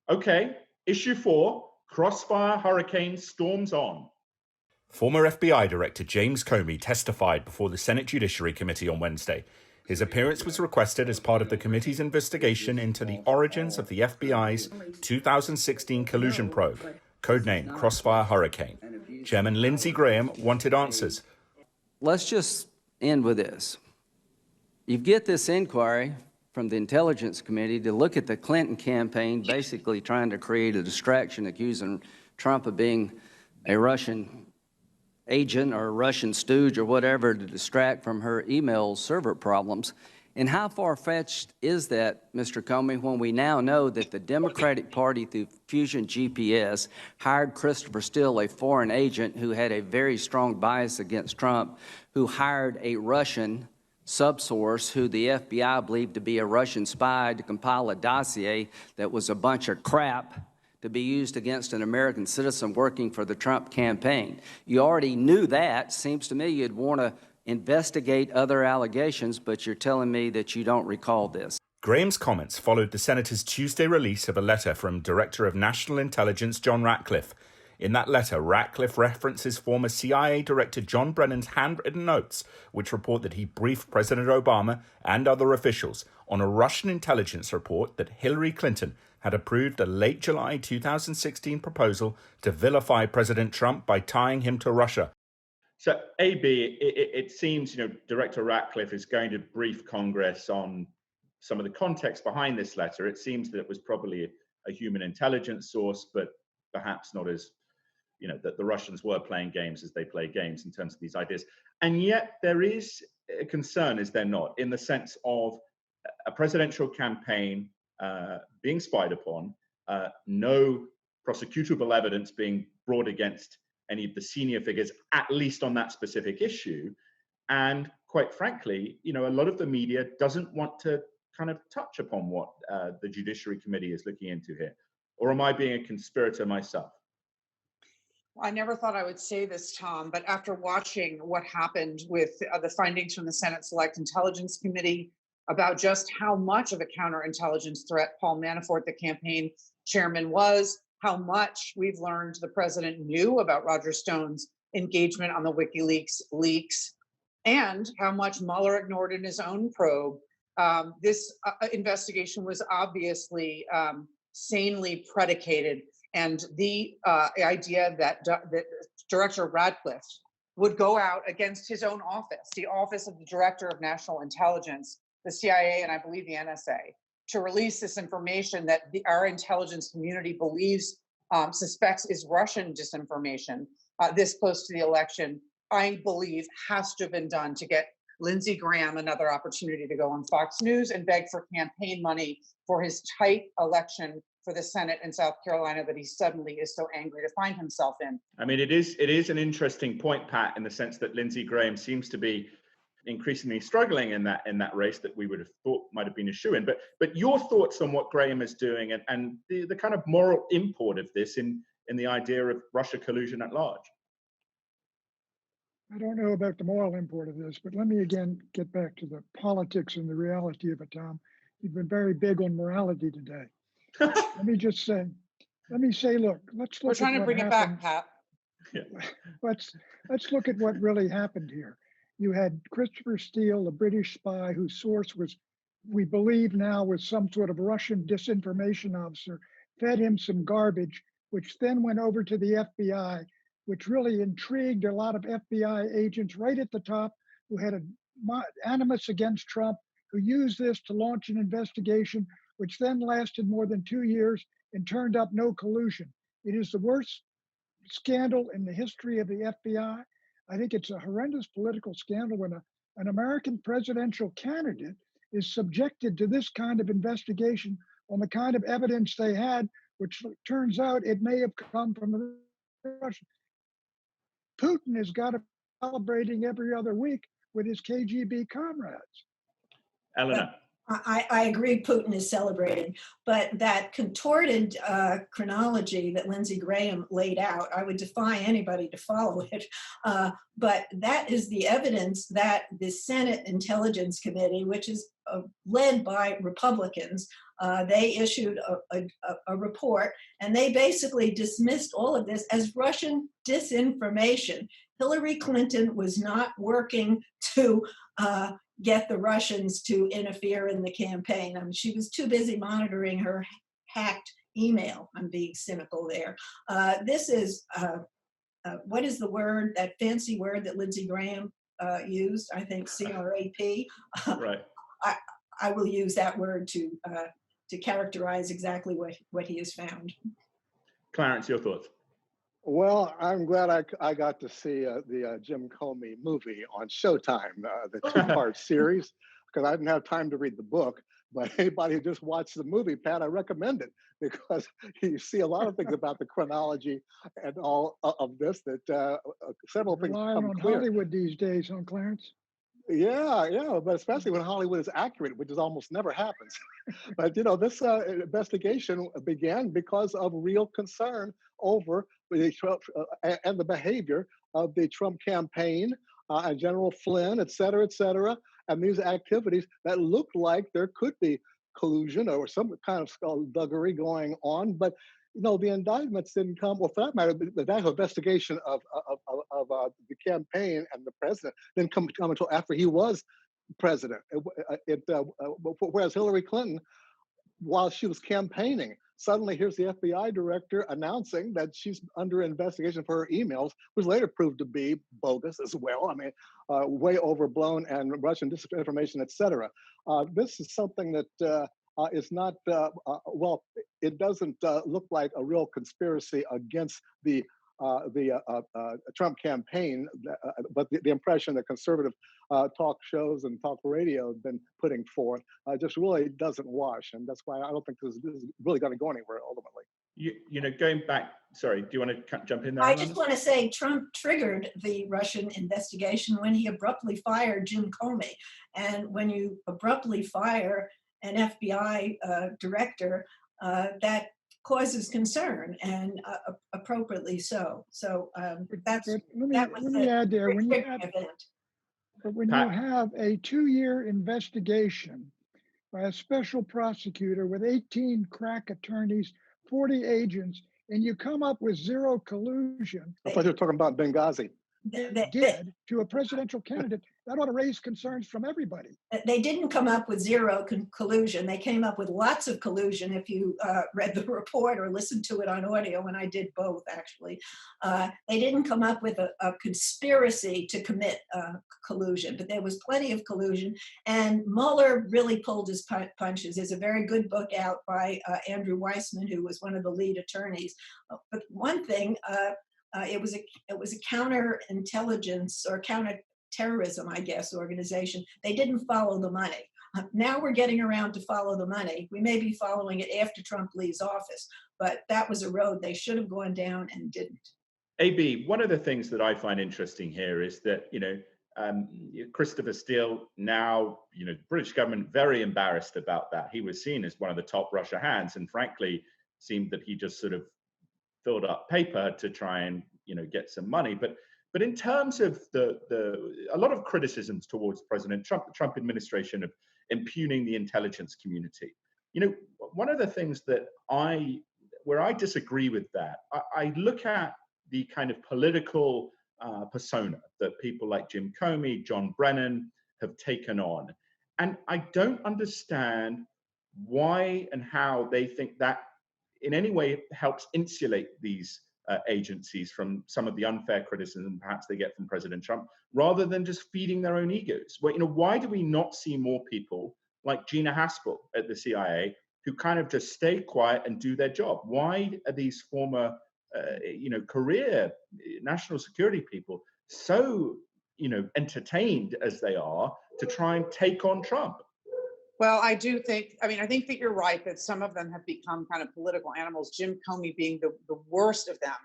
Okay, issue 4, Crossfire Hurricane storms on. Former FBI Director James Comey testified before the Senate Judiciary Committee on Wednesday. His appearance was requested as part of the committee's investigation into the origins of the FBI's 2016 collusion probe, codenamed Crossfire Hurricane. Chairman Lindsey Graham wanted answers. Let's just end with this. You get this inquiry from the Intelligence Committee to look at the Clinton campaign basically trying to create a distraction, accusing Trump of being a Russian agent or a Russian stooge or whatever to distract from her email server problems. And how far-fetched is that, Mr. Comey, when we now know that the Democratic Party, through Fusion GPS, hired Christopher Steele, a foreign agent who had a very strong bias against Trump, who hired a Russian subsource who the FBI believed to be a Russian spy to compile a dossier that was a bunch of crap to be used against an American citizen working for the Trump campaign. You already knew that. Seems to me you'd want to investigate other allegations, but you're telling me that you don't recall this. Graham's comments followed the senator's Tuesday release of a letter from Director of National Intelligence John Ratcliffe. In that letter, Ratcliffe references former CIA Director John Brennan's handwritten notes, which report that he briefed President Obama and other officials on a Russian intelligence report that Hillary Clinton had approved a late July 2016 proposal to vilify President Trump by tying him to Russia. So, AB, it seems, Director Ratcliffe is going to brief Congress on some of the context behind this letter. It seems that it was probably a human intelligence source, but perhaps not as, that the Russians were playing games as they play games in terms of these ideas. And yet there is a concern, is there not, in the sense of a presidential campaign being spied upon, no prosecutable evidence being brought against any of the senior figures, at least on that specific issue. And quite frankly, a lot of the media doesn't want to kind of touch upon what the Judiciary Committee is looking into here. Or am I being a conspirator myself? I never thought I would say this, Tom, but after watching what happened with the findings from the Senate Select Intelligence Committee about just how much of a counterintelligence threat Paul Manafort, the campaign chairman, was, how much we've learned the president knew about Roger Stone's engagement on the WikiLeaks leaks, and how much Mueller ignored in his own probe, this investigation was obviously sanely predicated. And the idea that Director Ratcliffe would go out against his own office, the Office of the Director of National Intelligence, the CIA, and I believe the NSA, to release this information that our intelligence community believes, suspects is Russian disinformation this close to the election, I believe has to have been done to get Lindsey Graham another opportunity to go on Fox News and beg for campaign money for his tight election for the Senate in South Carolina that he suddenly is so angry to find himself in. I mean, it is an interesting point, Pat, in the sense that Lindsey Graham seems to be increasingly struggling in that race that we would have thought might have been a shoo-in. But your thoughts on what Graham is doing and the kind of moral import of this in the idea of Russia collusion at large? I don't know about the moral import of this, but let me again get back to the politics and the reality of it, Tom. You've been very big on morality today. Let me say, look, let's look. We're trying to bring it back, Pat. Yeah. Let's look at what really happened here. You had Christopher Steele, a British spy whose source was, we believe now, was some sort of Russian disinformation officer, fed him some garbage, which then went over to the FBI, which really intrigued a lot of FBI agents right at the top who had an animus against Trump, who used this to launch an investigation, which then lasted more than 2 years and turned up no collusion. It is the worst scandal in the history of the FBI. I think it's a horrendous political scandal when an American presidential candidate is subjected to this kind of investigation on the kind of evidence they had, which turns out it may have come from the Russians. Putin has got to be celebrating every other week with his KGB comrades. Eleanor. I agree Putin is celebrating, but that contorted chronology that Lindsey Graham laid out, I would defy anybody to follow it. But that is the evidence that the Senate Intelligence Committee, which is led by Republicans, They issued a report, and they basically dismissed all of this as Russian disinformation. Hillary Clinton was not working to get the Russians to interfere in the campaign. I mean, she was too busy monitoring her hacked email. I'm being cynical there. This is, what is the word, that fancy word that Lindsey Graham used? I think CRAP. Right. I will use that word to characterize exactly what he has found. Clarence, your thoughts? Well, I'm glad I got to see the Jim Comey movie on Showtime, the two-part series, because I didn't have time to read the book. But anybody who just watched the movie, Pat, I recommend it, because you see a lot of things about the chronology and all of this that several things Relying become on clear. Hollywood these days, huh, Clarence? Yeah, but especially when Hollywood is accurate, which is almost never happens. But this investigation began because of real concern over the Trump and the behavior of the Trump campaign and General Flynn, et cetera, and these activities that looked like there could be collusion or some kind of skullduggery going on. But the indictments didn't come, or for that matter, the actual investigation of the campaign and the president didn't come until after he was president. Whereas Hillary Clinton, while she was campaigning, suddenly here's the FBI director announcing that she's under investigation for her emails, which later proved to be bogus as well. I mean, way overblown and Russian disinformation, et cetera. This is something that is not, well, it doesn't look like a real conspiracy against the Trump campaign, but the impression that conservative talk shows and talk radio have been putting forth just really doesn't wash. And that's why I don't think this is really going to go anywhere ultimately. Going back, sorry, do you want to jump in there? I just want to say Trump triggered the Russian investigation when he abruptly fired Jim Comey. And when you abruptly fire an FBI director, that causes concern, and appropriately so. So that was let me add there, when you have a 2-year investigation by a special prosecutor with 18 crack attorneys, 40 agents, and you come up with zero collusion. I thought you were talking about Benghazi. Did to a presidential candidate, that ought to raise concerns from everybody. They didn't come up with zero collusion. They came up with lots of collusion. If you read the report or listened to it on audio, and I did both actually, they didn't come up with a conspiracy to commit collusion, but there was plenty of collusion. And Mueller really pulled his punches. There's a very good book out by Andrew Weissman, who was one of the lead attorneys. But one thing. It was a counterintelligence or counterterrorism, I guess, organization. They didn't follow the money. Now we're getting around to follow the money. We may be following it after Trump leaves office, but that was a road they should have gone down and didn't. AB, one of the things that I find interesting here is that, Christopher Steele, now, the British government very embarrassed about that. He was seen as one of the top Russia hands, and frankly, seemed that he just sort of filled up paper to try and get some money, but in terms of a lot of criticisms towards President Trump, the Trump administration, of impugning the intelligence community. One of the things where I disagree with that, I look at the kind of political persona that people like Jim Comey, John Brennan have taken on, and I don't understand why and how they think that in any way helps insulate these agencies from some of the unfair criticism perhaps they get from President Trump, rather than just feeding their own egos. Why do we not see more people like Gina Haspel at the CIA who kind of just stay quiet and do their job? Why are these former, career national security people so, entertained as they are to try and take on Trump? Well, I think that you're right that some of them have become kind of political animals, Jim Comey being the worst of them.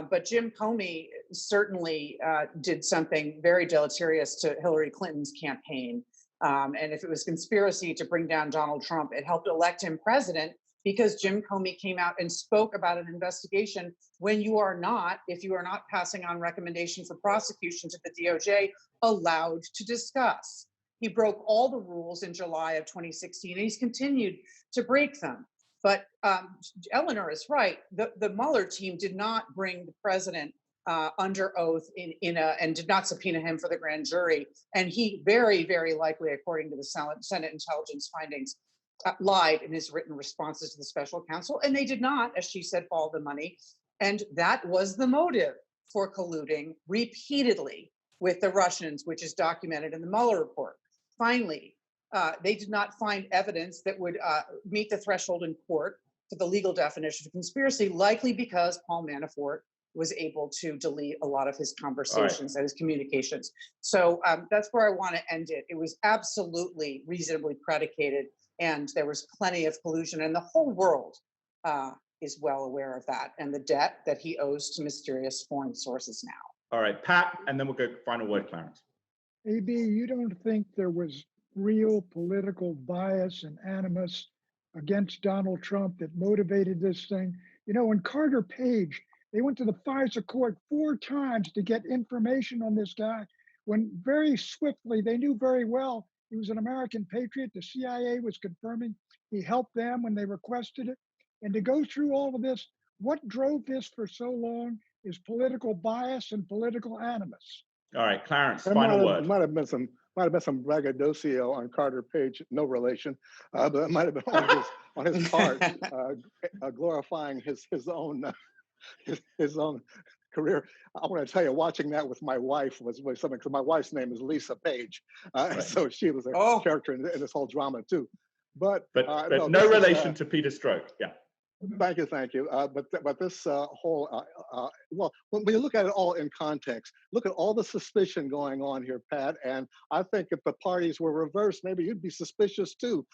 But Jim Comey certainly did something very deleterious to Hillary Clinton's campaign. And if it was conspiracy to bring down Donald Trump, it helped elect him president, because Jim Comey came out and spoke about an investigation when if you are not passing on recommendation for prosecution to the DOJ, allowed to discuss. He broke all the rules in July of 2016, and he's continued to break them. But Eleanor is right. The Mueller team did not bring the president under oath and did not subpoena him for the grand jury. And he very, very likely, according to the Senate intelligence findings, lied in his written responses to the special counsel. And they did not, as she said, follow the money. And that was the motive for colluding repeatedly with the Russians, which is documented in the Mueller report. Finally, they did not find evidence that would meet the threshold in court for the legal definition of conspiracy, likely because Paul Manafort was able to delete a lot of his conversations and his communications. So that's where I want to end it. It was absolutely reasonably predicated, and there was plenty of collusion, and the whole world is well aware of that and the debt that he owes to mysterious foreign sources now. All right, Pat, and then we'll go final word, Clarence. AB, you don't think there was real political bias and animus against Donald Trump that motivated this thing? You know, when Carter Page, they went to the FISA court 4 times to get information on this guy, when very swiftly, they knew very well he was an American patriot. The CIA was confirming he helped them when they requested it. And to go through all of this, what drove this for so long is political bias and political animus. All right, Clarence, final word. Might have been some braggadocio on Carter Page, no relation, but it might have been on his part, glorifying his own career. I want to tell you, watching that with my wife was something, because my wife's name is Lisa Page, so she was a character in this whole drama too. But no relation to Peter Strzok. Yeah. Thank you. But this whole, well, when you look at it all in context, look at all the suspicion going on here, Pat. And I think if the parties were reversed, maybe you'd be suspicious too